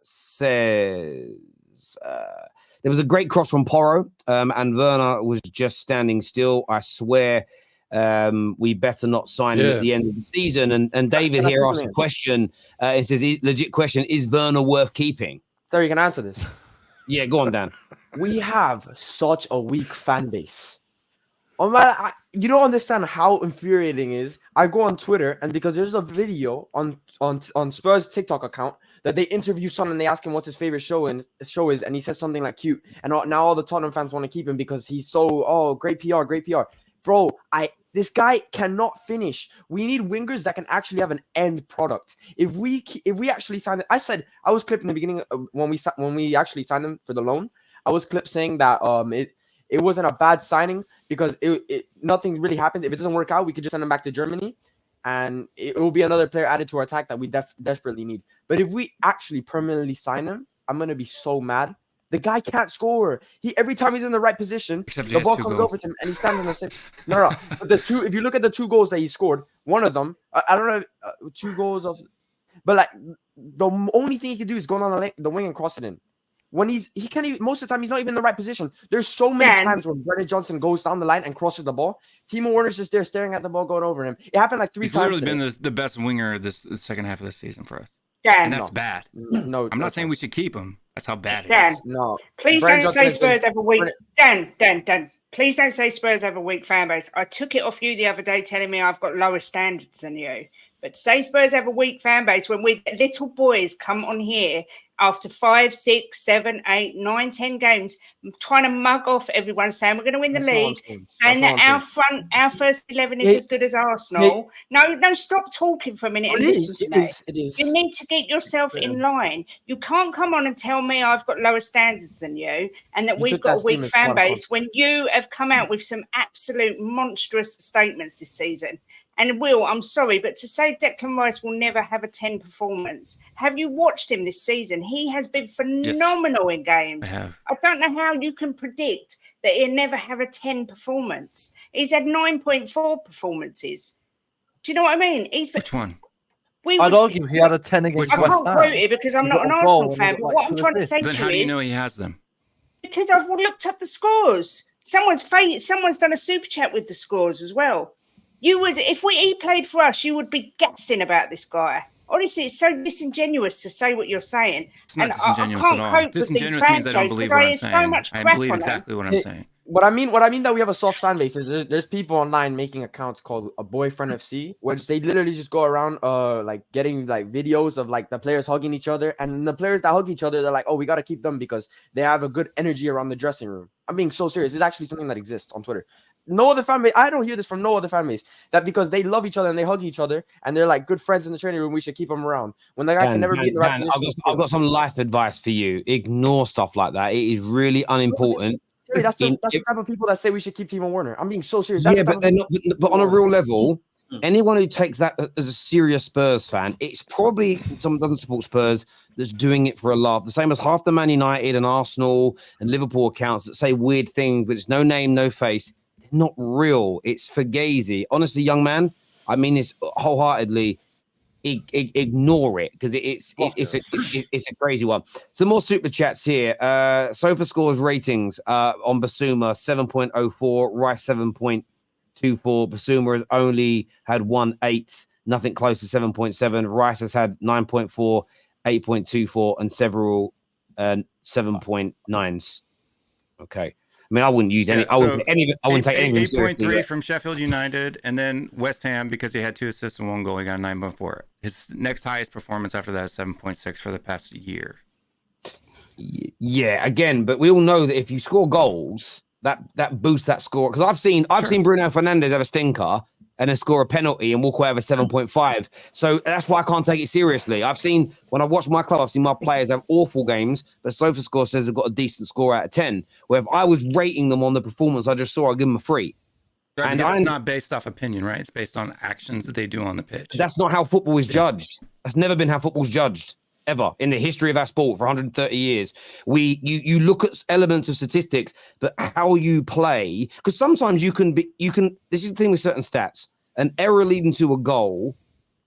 says there was a great cross from Porro, and Werner was just standing still. I swear we better not sign him at the end of the season. And David here asked a question. It says, legit question, is Werner worth keeping? Terry, you can answer this. Yeah, go on, Dan. We have such a weak fan base. Oh man, you don't understand how infuriating it is. I go on Twitter, and because there's a video on Spurs TikTok account that they interview Son and they ask him what's his favorite show is, and he says something like cute. And now all the Tottenham fans want to keep him because he's so great PR. Bro, this guy cannot finish. We need wingers that can actually have an end product. If we actually signed it, I was clipping in the beginning when we actually signed him for the loan. I was saying that it wasn't a bad signing because nothing really happens. If it doesn't work out, we could just send him back to Germany, and it will be another player added to our attack that we desperately need. But if we actually permanently sign him, I'm gonna be so mad. The guy can't score. Every time he's in the right position, the ball comes over to him and he stands on the same. No. But if you look at the 2 goals that he scored, one of them, I don't know, 2 goals of, but like the only thing he can do is go on the wing and cross it in. When he can't even, most of the time he's not even in the right position. There's so many times when Brennan Johnson goes down the line and crosses the ball. Timo Werner's just there staring at the ball going over him. It happened like 3 times. He's literally been the best winger the second half of the season for us. Dan. And that's bad. No, I'm not saying we should keep him. That's how bad it is. No. Please don't say Spurs have a weak. Dan. Please don't say Spurs have a weak fan base. I took it off you the other day telling me I've got lower standards than you. But say Spurs have a weak fan base when we little boys come on here after 5, 6, 7, 8, 9, 10 games, trying to mug off everyone, saying we're going to win the league, saying that our first 11 is as good as Arsenal. No, stop talking for a minute and listen to me. It is. You need to get yourself in line. You can't come on and tell me I've got lower standards than you and that we've got a weak fan base when you have come out with some absolute monstrous statements this season. And Will, I'm sorry, but to say Declan Rice will never have a 10 performance, have you watched him this season? He has been phenomenal in games. I don't know how you can predict that he'll never have a 10 performance. He's had 9.4 performances. Do you know what I mean? Which one? I'd argue he had a 10 against West Ham. I can't quote it because I'm not an Arsenal fan, but what I'm trying to say to you is... Then how do you know he has them? Because I've looked up the scores. Someone's done a super chat with the scores as well. You would, if he played for us, you would be gassing about this guy. Honestly, it's so disingenuous to say what you're saying. It's not disingenuous at all. Disingenuous means I don't believe what I'm saying. I believe exactly what I'm saying. What I mean that we have a soft fan base is there's people online making accounts called a boyfriend FC, which they literally just go around like getting like videos of like the players hugging each other, and the players that hug each other, they're like, oh, we got to keep them because they have a good energy around the dressing room. I'm being so serious. It's actually something that exists on Twitter. No other fan base. I don't hear this from no other fan base that because they love each other and they hug each other and they're like good friends in the training room, we should keep them around when the guy can never be in the right position. I've got some life advice for you. Ignore stuff like that. It is really unimportant. That's the type of people that say we should keep Timo Werner. I'm being so serious. But they're not. But on a real level, anyone who takes that as a serious Spurs fan, it's probably someone who doesn't support Spurs that's doing it for a laugh. The same as half the Man United and Arsenal and Liverpool accounts that say weird things, but it's no name, no face. Not real. It's fugazi. Honestly, young man, I mean this wholeheartedly. Ignore it because it's a crazy one. Some more super chats here. Sofa scores ratings on Bissouma 7.04, Rice 7.24. Bissouma has only had 1.8, nothing close to 7.7. Rice has had 9.4, 8.24, and several 7.9s. Okay. I mean, I wouldn't use any. I wouldn't take anything. 8.3 from Sheffield United, and then West Ham because he had 2 assists and 1 goal. He got 9.4. His next highest performance after that is 7.6 for the past year. Yeah, again, but we all know that if you score goals, that boosts that score. Because I've seen Bruno Fernandes have a stinker and then score a penalty and walk away with a 7.5. So that's why I can't take it seriously. When I watch my club, I've seen my players have awful games, but SofaScore says they've got a decent score out of 10. Where if I was rating them on the performance I just saw, I'd give them a 3. Right, and it's not based off opinion, right? It's based on actions that they do on the pitch. That's not how football is judged. That's never been how football's judged. Ever in the history of our sport for 130 years. You look at elements of statistics, but how you play, because sometimes you can this is the thing with certain stats, an error leading to a goal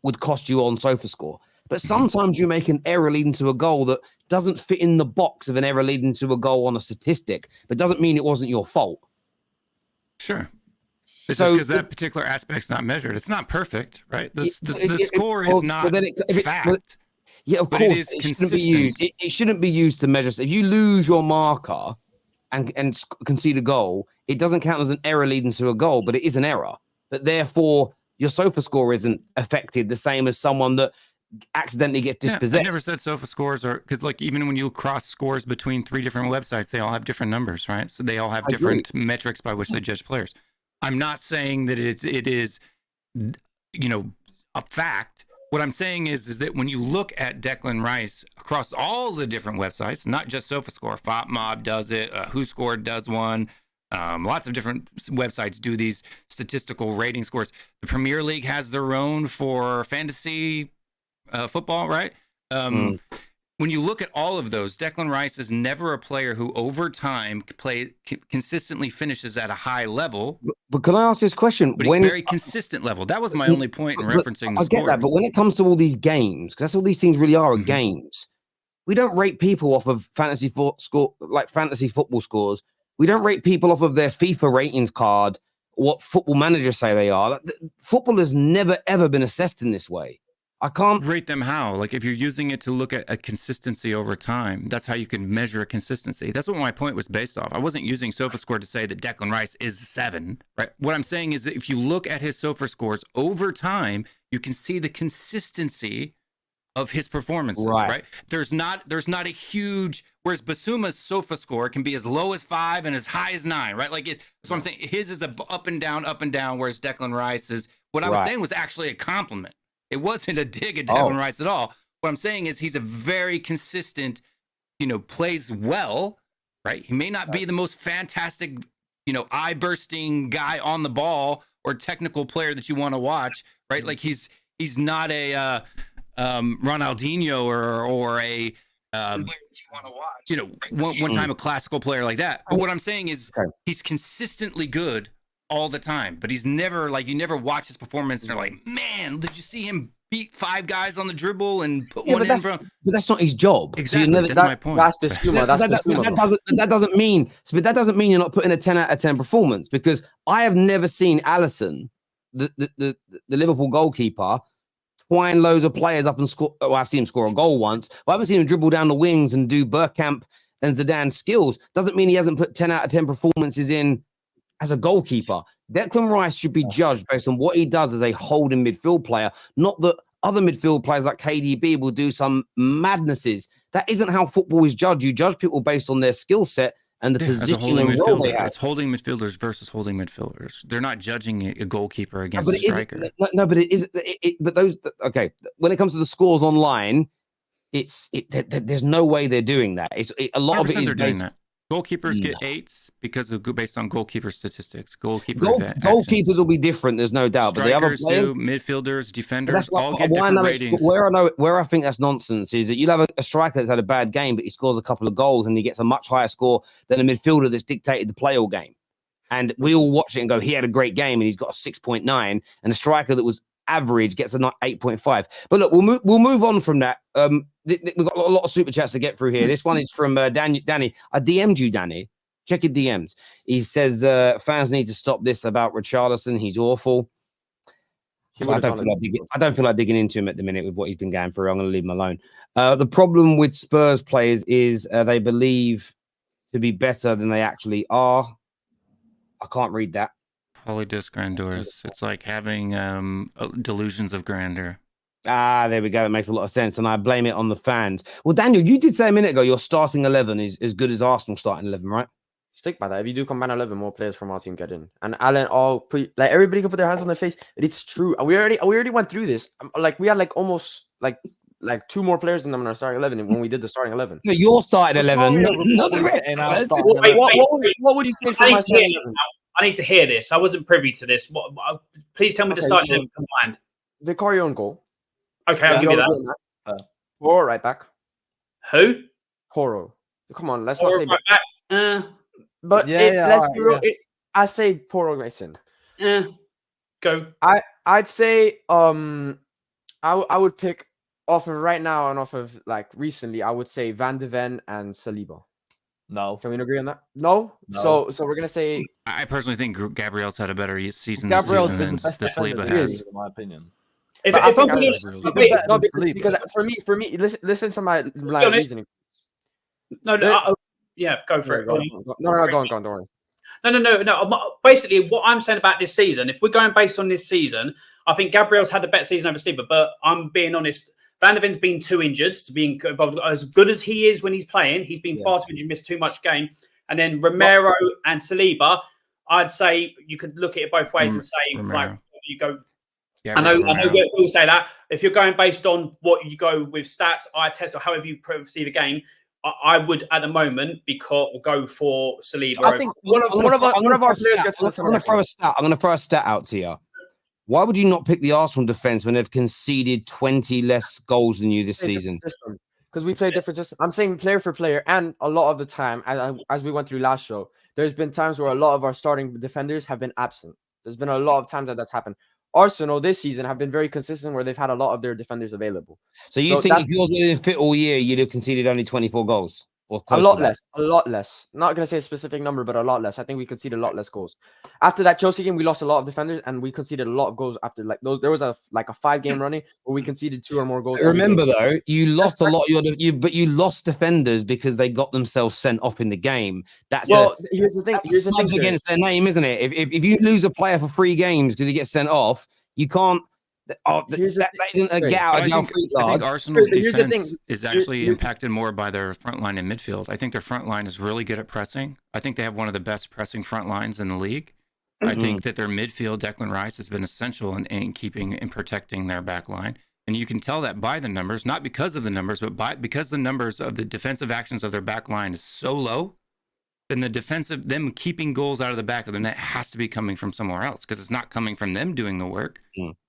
would cost you on SofaScore. But sometimes you make an error leading to a goal that doesn't fit in the box of an error leading to a goal on a statistic, but doesn't mean it wasn't your fault. Sure. It's just because that particular aspect's not measured. It's not perfect, right? The score is not fact. Yeah, of course. It is consistent. It shouldn't be used to measure. If you lose your marker and concede a goal, it doesn't count as an error leading to a goal, but it is an error. But therefore, your SOFA score isn't affected the same as someone that accidentally gets dispossessed. I never said SOFA scores are, because like even when you cross scores between 3 different websites, they all have different numbers, right? So they all have different metrics by which they judge players. I'm not saying that it is, a fact. What I'm saying is that when you look at Declan Rice across all the different websites, not just SofaScore, FOPMob does it, WhoScored does one, lots of different websites do these statistical rating scores. The Premier League has their own for fantasy football, right? When you look at all of those, Declan Rice is never a player who over time consistently finishes at a high level. But can I ask this question? Very consistent level. That was my only point in referencing the scores. I get that, but when it comes to all these games, because that's all these things really are, games, we don't rate people off of fantasy football scores. We don't rate people off of their FIFA ratings card, what football managers say they are. Football has never, ever been assessed in this way. I can't rate them how? Like if you're using it to look at a consistency over time, that's how you can measure a consistency. That's what my point was based off. I wasn't using SofaScore to say that Declan Rice is 7, right? What I'm saying is that if you look at his SOFA scores over time, you can see the consistency of his performances, right? There's not a huge, whereas Bissouma's SOFA score can be as low as 5 and as high as 9, right? Like so I'm saying his is a up and down, whereas Declan Rice's, what I was saying was actually a compliment. It wasn't a dig at Declan Rice at all. What I'm saying is he's a very consistent, plays well, right? He may not be the most fantastic, eye-bursting guy on the ball or technical player that you want to watch, right? Like he's not a Ronaldinho or a one time a classical player like that. But what I'm saying is he's consistently good all the time, but he's never you never watch his performance and you're like, man, did you see him beat 5 guys on the dribble and put one in front? But that's not his job. Exactly. So that's my point. That's Bissouma. That doesn't mean you're not putting a 10 out of 10 performance, because I have never seen Alisson, the Liverpool goalkeeper, twine loads of players up and score. Well, I've seen him score a goal once, but I haven't seen him dribble down the wings and do Bergkamp and Zidane skills. Doesn't mean he hasn't put 10 out of 10 performances in as a goalkeeper. Declan Rice should be judged based on what he does as a holding midfield player, not that other midfield players like KDB will do some madnesses. That isn't how football is judged. You judge people based on their skill set and the position and role they have. It's holding midfielders versus holding midfielders. They're not judging a goalkeeper against a striker. But it is. But those when it comes to the scores online, there's no way they're doing that. A lot of it is doing that. Goalkeepers get 8s based on goalkeeper statistics. Goalkeepers will be different. There's no doubt. Strikers but the other players, midfielders, defenders, all get different ratings. Where I think that's nonsense is that you'll have a striker that's had a bad game, but he scores a couple of goals and he gets a much higher score than a midfielder that's dictated the play all game. And we all watch it and go, he had a great game and he's got a 6.9, and a striker that was average gets a 8.5. But look, we'll move on from that. We've got a lot of super chats to get through here. This one is from Danny. I DM'd you, Danny. Check your DMs. He says fans need to stop this about Richarlison. He's awful. I don't feel like digging into him at the minute with what he's been going through. I'm going to leave him alone. The problem with Spurs players is they believe to be better than they actually are. I can't read that. Polydisc grandeurs. It's like having delusions of grandeur. There we go. It makes a lot of sense. And I blame it on the fans. Well, Daniel, you did say a minute ago your starting 11 is as good as Arsenal starting 11, right? Stick by that. If you do combine 11, more players from our team get in. And Alan, everybody can put their hands on their face. It's true. We already went through this. We had almost 2 more players than them in our starting 11 when we did the starting 11. No, your starting 11, not the rest. What would you say for my starting 11? I need to hear this. I wasn't privy to this. Please tell me the starting 11 combined. Vicario on goal. Okay, I'll give you that. Horo right back. Who? Horo. Come on, let's not say right back. But let's be real. I say Poro Mason. Go. I'd say I would pick off of right now and off of like recently, I would say Van de Ven and Saliba. No. Can we agree on that? No. No. So we're gonna say. I personally think Gabriel's had a better season Gabriel's this been season the best than defender Saliba this has. season, in my opinion. If But I I'm think being I- honest, Gabriel's wait, better No, than because Saliba. for me, listen to my be line of honest. reasoning. no, The- yeah, go for it. Go on, go on, don't worry. No. Basically, what I'm saying about this season, if we're going based on this season, I think Gabriel's had a better season over Saliba. But I'm being honest, Van de Ven's been too injured to be involved. As good as he is when he's playing, he's been far too injured, missed too much game. And then Romero and Saliba, I'd say you could look at it both ways and say, Romero. like, you go. Yeah, I know Romero. we'll say that. If you're going based on what you go with stats, eye test, or however you perceive a game, I would at the moment go for Saliba. I think one of our players gets I'm going to throw a stat out to you. Why would you not pick the Arsenal defense when they've conceded 20 less goals than you this season? Because we play different systems. I'm saying player for player, and a lot of the time, as we went through last show, there's been times where a lot of our starting defenders have been absent. There's been a lot of times that's happened. Arsenal this season have been very consistent where they've had a lot of their defenders available. So you think if yours would have been fit all year, you'd have conceded only 24 goals? Or a lot less. Not going to say a specific number, but a lot less. I think we conceded a lot less goals. After that Chelsea game, we lost a lot of defenders, and we conceded a lot of goals after like those. There was a 5-game running where we conceded 2 or more goals. Remember though, you lost a lot of but you lost defenders because they got themselves sent off in the game. Here's the thing. Here's the thing against their name, isn't it? If you lose a player for 3 games because he gets sent off, you can't. That isn't a get out of jail free card. I think Arsenal's defense is actually impacted more by their front line and midfield. I think their front line is really good at pressing. I think they have one of the best pressing front lines in the league. I think that their midfield, Declan Rice, has been essential in keeping and protecting their back line. And you can tell that by the numbers, not because of the numbers, but because the numbers of the defensive actions of their back line is so low. Then them keeping goals out of the back of the net has to be coming from somewhere else because it's not coming from them doing the work.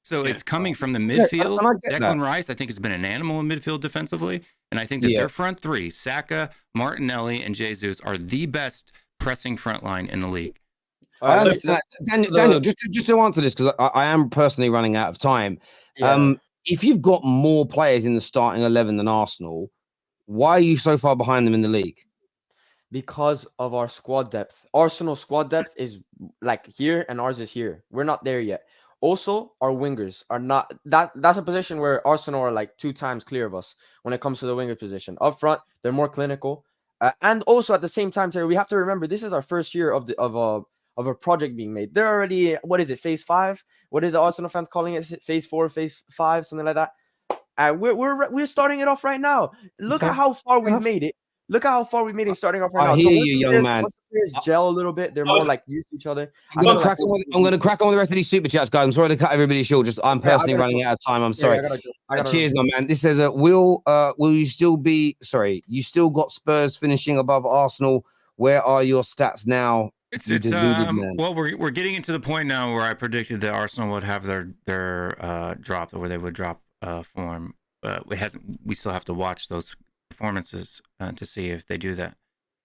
So it's coming from the midfield. Declan Rice, I think, has been an animal in midfield defensively. And I think that their front 3, Saka, Martinelli, and Jesus, are the best pressing front line in the league. Daniel, just to answer this, because I am personally running out of time. If you've got more players in the starting 11 than Arsenal, why are you so far behind them in the league? Because of our squad depth. Arsenal's squad depth is like here and ours is here. We're not there yet. Also, our wingers are not that's a position where Arsenal are like 2 times clear of us when it comes to the winger position. Up front, they're more clinical. And also at the same time, Terry, we have to remember this is our first year of a project being made. They're already, what is it, phase 5? What are the Arsenal fans calling it? Phase 4, phase 5, something like that. And we're starting it off right now. Look at how far we've made it. Look at how far we made it starting off right now. I hear you, young man. Once the players gel a little bit, they're more like used to each other. I'm going to crack on with the rest of these super chats, guys. I'm sorry to cut everybody short. I'm personally running out of time. I'm sorry. Cheers, my man. This says, will you still be? Sorry, you still got Spurs finishing above Arsenal. Where are your stats now? Well, we're getting into the point now where I predicted that Arsenal would have their drop, or where they would drop form. It hasn't. We still have to watch those performances to see if they do that.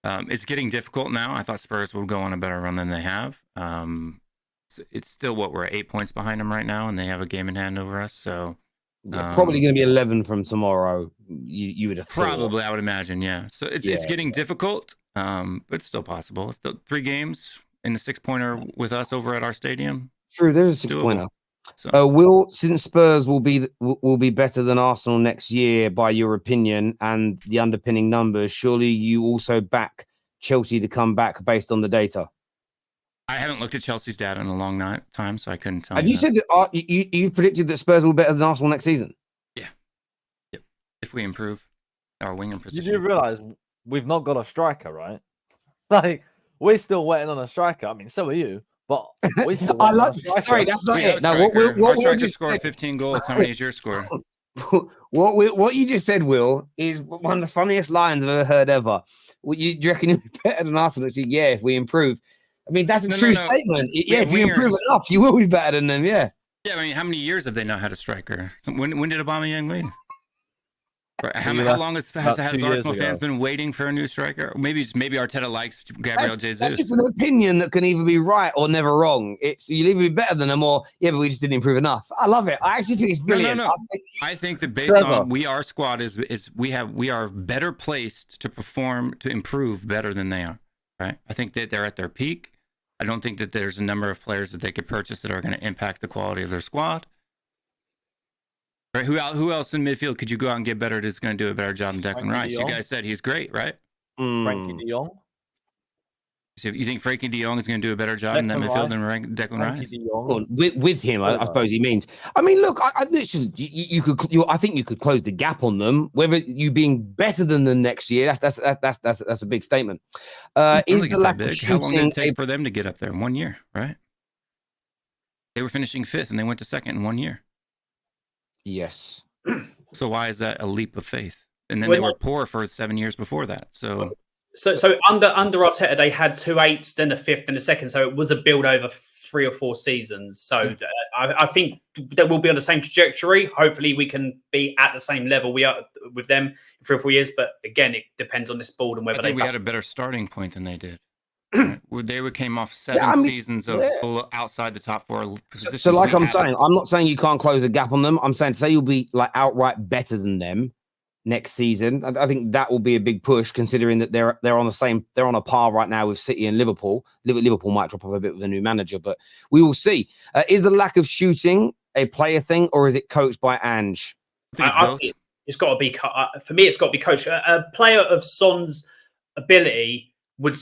It's getting difficult now. I thought Spurs would go on a better run than they have. It's still we're 8 points behind them right now, and they have a game in hand over us. So probably going to be 11 from tomorrow. You would have probably, I would imagine, yeah. So it's getting difficult, but it's still possible. If the 3 games in the 6-pointer with us over at our stadium, true, there's a 6-pointer. So, since Spurs will be better than Arsenal next year, by your opinion and the underpinning numbers, surely you also back Chelsea to come back based on the data? I haven't looked at Chelsea's data in a long time, so I couldn't tell. Have you said that you predicted that Spurs will be better than Arsenal next season? Yeah. Yep. If we improve our winger position. You do realize we've not got a striker, right? Like, we're still waiting on a striker. I mean, so are you. But sorry, that's not it. Now, what striker scored 15 goals? How many is your score? What you just said, Will, is one of the funniest lines I've ever heard ever. Do you reckon you'll be better than Arsenal? Yeah, if we improve. I mean, that's a true statement. If we improve enough, you will be better than them. Yeah. Yeah, I mean, how many years have they not had a striker? When did Aubameyang leave? How long has 2 years Arsenal ago. fans been waiting for a new striker? Maybe Arteta likes Gabriel Jesus. That's just an opinion that can either be right or never wrong. You'll either be better than them or but we just didn't improve enough. I love it. I actually think it's brilliant. No. I think that based on our squad is we are better placed to perform, to improve better than they are. Right? I think that they're at their peak. I don't think that there's a number of players that they could purchase that are going to impact the quality of their squad. Right? Who else in midfield could you go out and get better that's going to do a better job than Declan Rice? You guys said he's great, right? Frankie de Jong. So you think Frankie de Jong is going to do a better job in that midfield than Declan Rice? Well, with him, I suppose he means. I mean, look, I listen. I think you could close the gap on them. Whether you being better than them next year, that's a big statement. Is the lack of shooting? How long did it take for them to get up there in 1 year? Right? They were finishing 5th and they went to 2nd in 1 year. Yes. So why is that a leap of faith? And then they were poor for 7 years before that. So under Arteta, they had 2 8s, then a 5th, and a 2nd. So it was a build over 3 or 4 seasons. So I think that we'll be on the same trajectory. Hopefully, we can be at the same level we are with them in 3 or 4 years. But again, it depends on this board and whether we had a better starting point than they did. They came off 7 seasons of outside the top 4 positions. So like I'm saying, I'm not saying you can't close the gap on them. I'm saying say you'll be like outright better than them next season. I think that will be a big push, considering that they're on a par right now with City and Liverpool. Liverpool might drop off a bit with a new manager, but we will see. Is the lack of shooting a player thing, or is it coached by Ange? It's got to be for me. It's got to be coached. A player of Son's ability would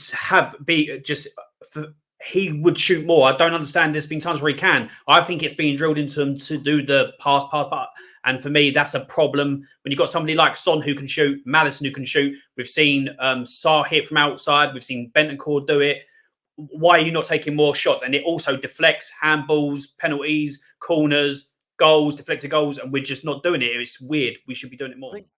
he would shoot more. I don't understand. There's been times where he can. I think it's being drilled into him to do the pass. And for me, that's a problem when you've got somebody like Son who can shoot, Maddison who can shoot. We've seen Sarr hit from outside. We've seen Bentancur do it. Why are you not taking more shots? And it also deflects handballs, penalties, corners, goals, deflected goals, and we're just not doing it. It's weird. We should be doing it more.